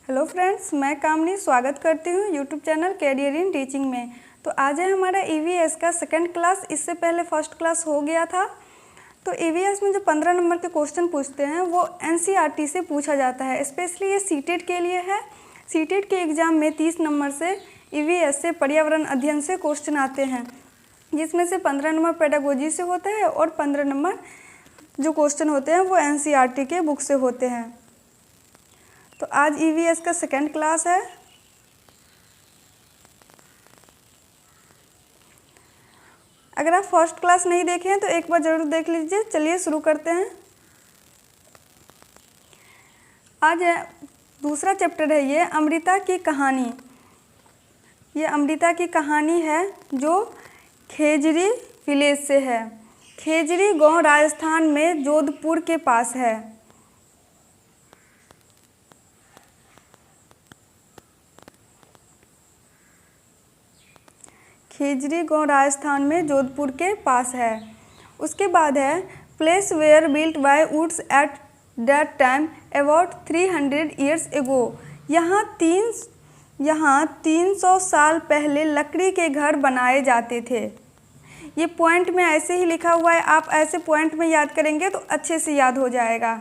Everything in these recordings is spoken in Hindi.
हेलो फ्रेंड्स, मैं कामनी स्वागत करती हूँ YouTube channel career in teaching में। तो आज है हमारा ईवीएस का सेकंड क्लास। इससे पहले फर्स्ट क्लास हो गया था। तो ईवीएस में जो 15 नंबर के क्वेश्चन पूछते हैं वो एनसीईआरटी से पूछा जाता है। स्पेशली ये सीटेट के लिए है। सीटेट के एग्ज़ाम में 30 नंबर से ईवीएस से पर्यावरण अध्ययन से क्वेश्चन आते हैं, जिसमें से 15 नंबर पेडागोजी से होता है और 15 नंबर जो क्वेश्चन होते हैं वो एनसीईआरटी के बुक से होते हैं। तो आज ईवीएस का सेकंड क्लास है। अगर आप फर्स्ट क्लास नहीं देखे हैं तो एक बार ज़रूर देख लीजिए। चलिए शुरू करते हैं। आज दूसरा चैप्टर है ये अमृता की कहानी। ये अमृता की कहानी है जो खेजरी विलेज से है। खेजरी गांव राजस्थान में जोधपुर के पास है। खेजरी गांव राजस्थान में जोधपुर के पास है। उसके बाद है place where built by woods at that time about 300 years ago. यहाँ 300 साल पहले लकड़ी के घर बनाए जाते थे। ये पॉइंट में ऐसे ही लिखा हुआ है, आप ऐसे पॉइंट में याद करेंगे तो अच्छे से याद हो जाएगा।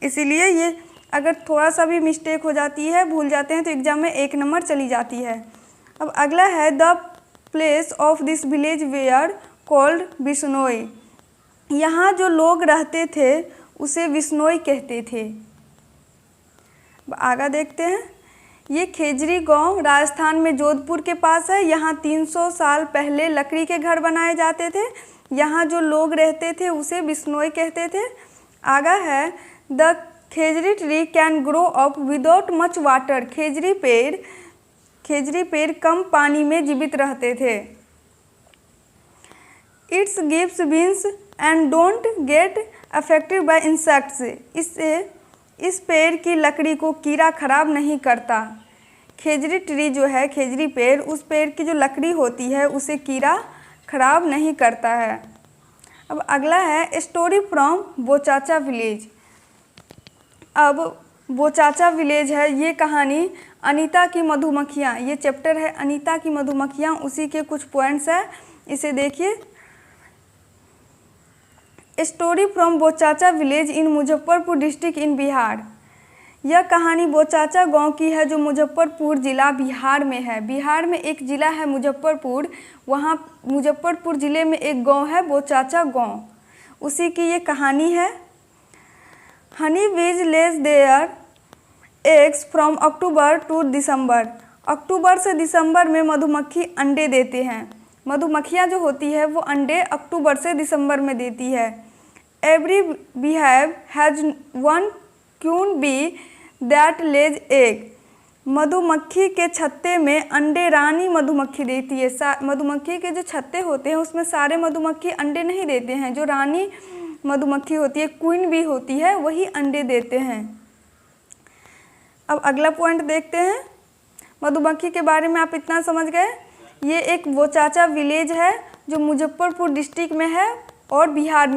इसीलिए ये अगर थोड़ा सा भी मिस्टेक हो जाती है, भूल जाते हैं, तो एग्ज़ाम में 1 नंबर चली जाती है। अब अगला है the place of this village where called Bishnoi. यहाँ जो लोग रहते थे उसे बिश्नोई कहते थे। आगे देखते हैं। ये खेजरी गांव राजस्थान में जोधपुर के पास है। यहाँ 300 साल पहले लकड़ी के घर बनाए जाते थे। यहाँ जो लोग रहते थे उसे बिश्नोई कहते थे। आगा है the khejri tree can grow up without much water. खेजरी पेड़ कम पानी में जीवित रहते थे। It's gives beans and don't get affected by insects. इस पेड़ की लकड़ी को कीड़ा खराब नहीं करता। खेजरी ट्री जो है, खेजरी पेड़, उस पेड़ की जो लकड़ी होती है उसे कीड़ा खराब नहीं करता है। अब अगला है स्टोरी फ्रॉम बोचाचा विलेज। अब बोचाचा विलेज है, ये कहानी अनीता की मधुमक्खियाँ, ये चैप्टर है अनीता की मधुमक्खियाँ, उसी के कुछ पॉइंट्स हैं, इसे देखिए। Story from Bochacha village in Muzaffarpur district in Bihar. यह कहानी बोचाचा गांव की है जो मुजफ्फरपुर ज़िला बिहार में है। बिहार में एक ज़िला है मुजफ्फरपुर, वहाँ मुजफ्फरपुर ज़िले में एक गांव है बोचाचा गांव, उसी की ये कहानी है। Honey bees lays their eggs from October to December. अक्टूबर से दिसंबर में मधुमक्खी अंडे देते हैं। मधुमक्खियाँ जो होती है वो अंडे अक्टूबर से दिसंबर में देती है। Every beehive has 1 queen bee that lays egg. मधुमक्खी के छत्ते में अंडे रानी मधुमक्खी देती है। मधुमक्खी के जो छत्ते होते हैं उसमें सारे मधुमक्खी अंडे नहीं देते हैं। जो रानी मधुमक्खी होती है, क्वीन बी होती है, वही अंडे देते हैं। अब अगला पॉइंट देखते हैं। मधुमक्खी के बारे में आप इतना समझ गए। ये एक बोचाचा विलेज है जो मुजफ्फरपुर डिस्ट्रिक्ट में है और बिहार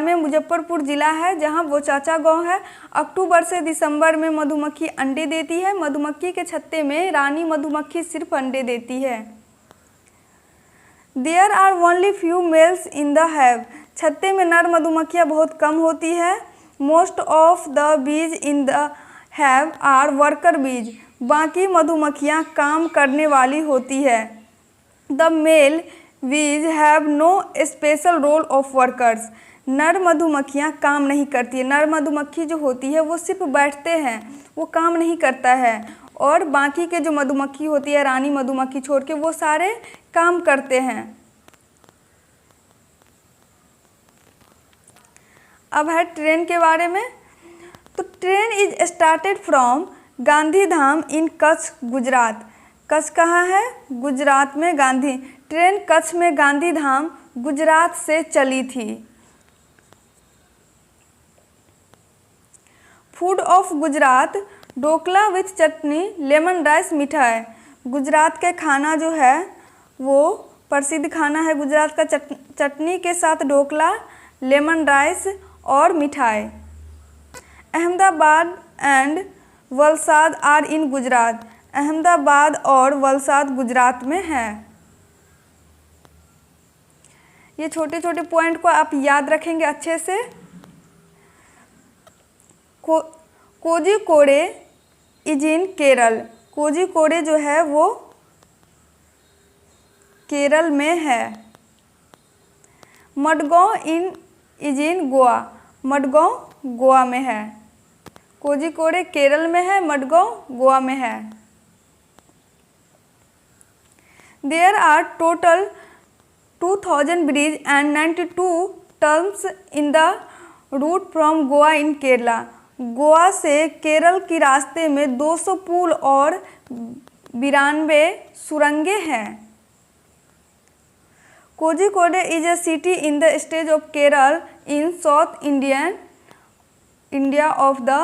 में मुजफ्फरपुर ज़िला है जहाँ बोचाचा गांव है। अक्टूबर से दिसंबर में मधुमक्खी अंडे देती है। मधुमक्खी के छत्ते में रानी मधुमक्खी सिर्फ अंडे देती है। There are only few males in the hive. छत्ते में नर मधुमक्खियाँ बहुत कम होती है। Most of the bees in the hive are worker bees. बाकी मधुमक्खियाँ काम करने वाली होती है। The male bees have no special role of workers. नर मधुमक्खियाँ काम नहीं करती है। नर मधुमक्खी जो होती है वो सिर्फ बैठते हैं, वो काम नहीं करता है। और बाकी के जो मधुमक्खी होती है, रानी मधुमक्खी छोड़ के, वो सारे काम करते हैं। अब है ट्रेन के बारे में। तो train is started from Gandhidham in Kutch Gujarat. Kutch कहाँ है? गुजरात में गांधी। ट्रेन कच्छ में गांधीधाम गुजरात से चली थी। Food of Gujarat dhokla with chutney lemon rice मिठाई। गुजरात का खाना जो है वो प्रसिद्ध खाना है गुजरात का, चटनी के साथ ढोकला, लेमन राइस और मिठाई। Ahmedabad and Valsad are in Gujarat. Ahmedabad और वलसाड गुजरात में है। ये छोटे छोटे पॉइंट को आप याद रखेंगे अच्छे से। Kozhikode is in Kerala. कोझिकोडे जो है वो केरल में है। Madgaon is in Goa. मडगांव गोवा में है। कोझिकोडे केरल में है, मडगांव गोवा में है। There are total 2000 bridge and 92 terms in the route from Goa in Kerala. Goa से केरल के रास्ते में 200 पुल और 92 सुरंगें हैं। Kozhikode is a city in the state of Kerala in South India of the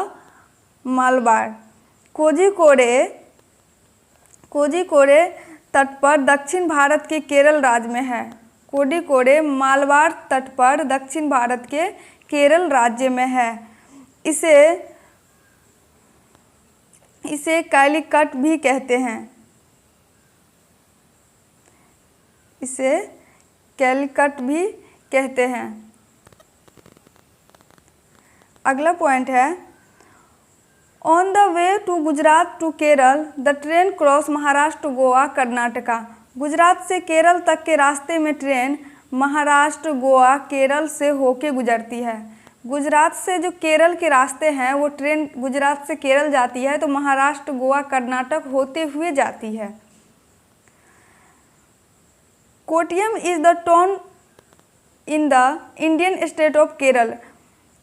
Malabar। Kozhikode तट पर दक्षिण भारत के केरल राज्य में है। कोझिकोडे मालबार तट पर दक्षिण भारत के केरल राज्य में है। इसे कैलीकट भी कहते हैं। इसे कैलीकट भी कहते हैं। अगला पॉइंट है, on the way to Gujarat to Kerala the train cross Maharashtra Goa Karnataka. Gujarat से केरल तक के रास्ते में ट्रेन महाराष्ट्र गोवा केरल से होके गुजरती है। गुजरात से जो केरल के रास्ते हैं वो ट्रेन गुजरात से केरल जाती है तो महाराष्ट्र गोवा कर्नाटक होते हुए जाती है। Kottayam is the town in the Indian state of Kerala.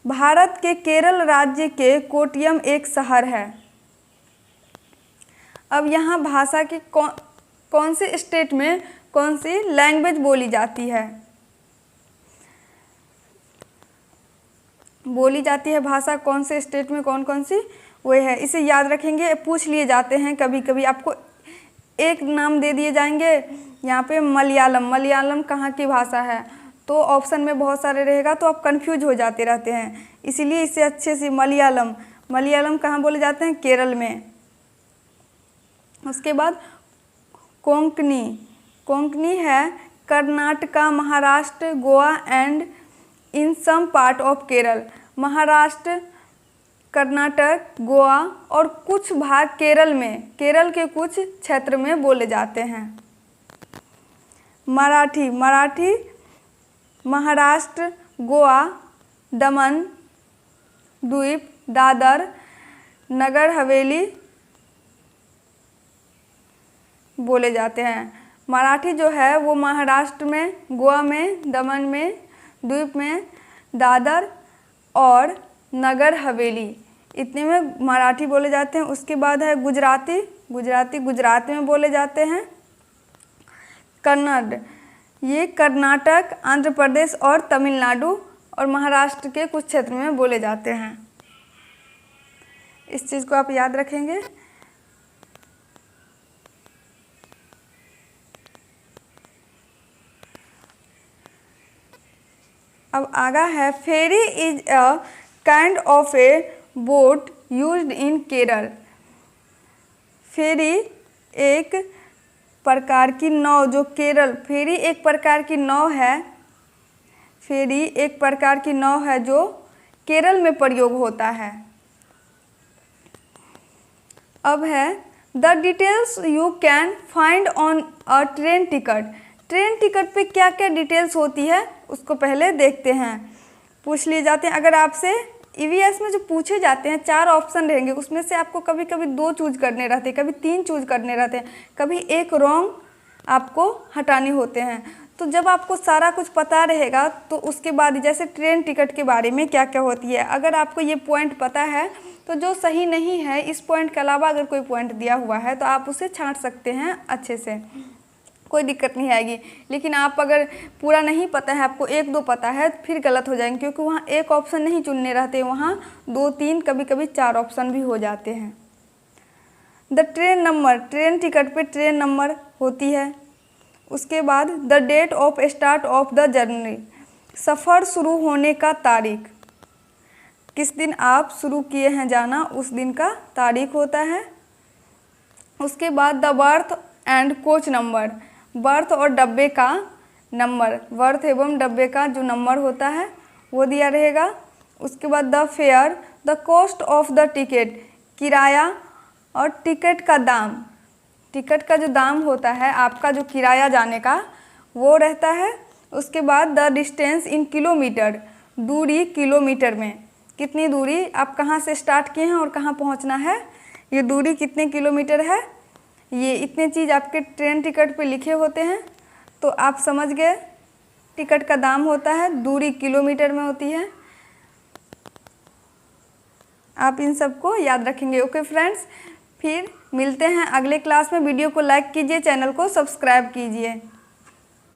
Bharat के केरल राज्य के कोट्टयम एक शहर है। अब यहाँ भाषा की कौन से स्टेट में कौन सी लैंग्वेज बोली जाती है, भाषा कौन से स्टेट में कौन कौन सी वो है, इसे याद रखेंगे। पूछ लिए जाते हैं कभी कभी, आपको एक नाम दे दिए जाएंगे यहाँ पे मलयालम। मलयालम कहाँ की भाषा है तो ऑप्शन में बहुत सारे रहेगा तो आप कंफ्यूज हो जाते रहते हैं, इसीलिए इसे अच्छे से मलयालम कहाँ बोले जाते हैं, केरल में। उसके बाद कोंकणी है Karnataka, Maharashtra, Goa and in some part of Kerala. Maharashtra, Karnataka, Goa और कुछ भाग केरल के कुछ क्षेत्र में बोले जाते हैं। मराठी महाराष्ट्र, गोवा, दमन, द्वीप, दादर, नगर हवेली बोले जाते हैं। मराठी जो है वो महाराष्ट्र में, गोवा में, दमन में, द्वीप में, दादर और नगर हवेली इतने में मराठी बोले जाते हैं। उसके बाद है गुजराती गुजरात में बोले जाते हैं। कन्नड़ ये कर्नाटक, आंध्र प्रदेश और तमिलनाडु और महाराष्ट्र के कुछ क्षेत्र में बोले जाते हैं। इस चीज़ को आप याद रखेंगे। अब आगा है, ferry is a kind of a boat used in Kerala. Ferry एक प्रकार की नाव जो फेरी एक प्रकार की नाव है जो केरल में प्रयोग होता है। अब है the details you can find on a train ticket. Train ticket पे क्या क्या डिटेल्स होती है उसको पहले देखते हैं। पूछ लिए जाते हैं, अगर आपसे ईवीएस में जो पूछे जाते हैं 4 ऑप्शन रहेंगे, उसमें से आपको कभी कभी 2 चूज करने रहते हैं, कभी 3 चूज करने रहते हैं, कभी एक रॉन्ग आपको हटाने होते हैं। तो जब आपको सारा कुछ पता रहेगा तो उसके बाद जैसे ट्रेन टिकट के बारे में क्या क्या होती है, अगर आपको ये पॉइंट पता है तो जो सही नहीं है इस पॉइंट के अलावा अगर कोई पॉइंट दिया हुआ है तो आप उसे छांट सकते हैं अच्छे से, कोई दिक्कत नहीं आएगी। लेकिन आप अगर पूरा नहीं पता है, आपको 1-2 पता है, फिर गलत हो जाएंगे क्योंकि वहाँ एक ऑप्शन नहीं चुनने रहते, वहाँ 2-3 कभी कभी 4 ऑप्शन भी हो जाते हैं। The train number, train ticket पे ट्रेन नंबर होती है। उसके बाद the date of start of the journey, सफ़र शुरू होने का तारीख। किस दिन आप शुरू किए हैं जाना, उस दिन का तारीख होता है। उसके बाद the birth and coach number, birth और डब्बे का नंबर, बर्थ एवं डब्बे का जो नंबर होता है वो दिया रहेगा। उसके बाद the fair, the cost of the ticket, किराया और टिकट का दाम, टिकट का जो दाम होता है आपका जो किराया जाने का वो रहता है। उसके बाद द डिस्टेंस इन किलोमीटर, दूरी किलोमीटर में, कितनी दूरी आप कहाँ से स्टार्ट किए हैं और कहाँ पहुँचना है, ये दूरी कितने किलोमीटर है, ये इतने चीज़ आपके ट्रेन टिकट पे लिखे होते हैं। तो आप समझ गए, टिकट का दाम होता है, दूरी किलोमीटर में होती है। आप इन सबको याद रखेंगे। ओके फ्रेंड्स, फिर मिलते हैं अगले क्लास में। वीडियो को लाइक कीजिए, चैनल को सब्सक्राइब कीजिए।